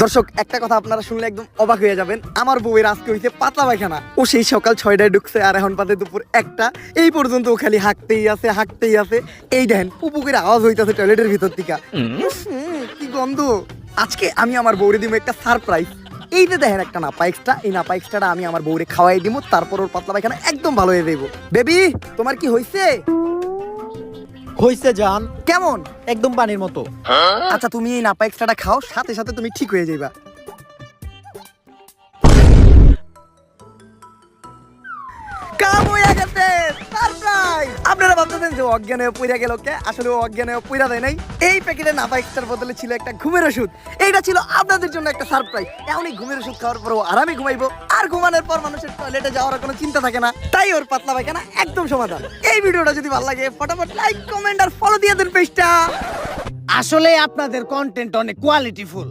দর্শক একটা কথা আপনারা শুনলে একদম অবাক হয়ে যাবেন। আমার বউয়ের আজকে হইছে পাতলা পায়খানা। ও সেই সকাল 6টায় ঢুকছে আর এখন পাতে দুপুর 1টা। এই পর্যন্ত ও খালি হাঁকতেই আছে। এই দেখেন পুপু করে আওয়াজ হইতাছে টয়লেটের ভিতর থেকে। কি গন্ধ। আজকে আমি আমার বউরে দিব একটা সারপ্রাইজ। এই যে দেখেন একটা নাপা এক্সট্রা, এই নাপা এক্সট্রাটা আমি আমার বউরে খাওয়াই দিব, তারপর ওর পাতলা পায়খানা একদম ভালো হয়ে যাইব। বেবি তোমার কি হইছে? হইছে জান, কেমন? একদম পানির মতো। আচ্ছা তুমি এই নাপা এক্সট্রাটা খাও, সাথে সাথে তুমি ঠিক হয়ে যাইবা। কাম হয়ে গেছে, সারপ্রাইজ। আপনারা ভাবতেছেন যে অজ্ঞান হয়ে পইরা গেল কে? আসলে ও অজ্ঞান হয়ে পইরা দেয় নাই। এই প্যাকেটে নাপা এক্সট্রার বদলে ছিল একটা ঘুমের ওষুধ। এইটা ছিল আপনাদের জন্য একটা সারপ্রাইজ। এখন এই ঘুমের ওষুধ খাওয়ার পর ও আরামে ঘুমাইবো, আর ঘুমানোর পর মানুষের টয়লেটে যাওয়ার কোনো চিন্তা থাকে না। তাই ওর পাতলা পায়খানা একদম সমাধান। এই ভিডিওটা যদি ভালো লাগে ফটাফট লাইক, কমেন্ট আর ফলো দিয়ে দেন পেজটা। আসলে আপনাদের কন্টেন্ট অনেক কোয়ালিটিফুল।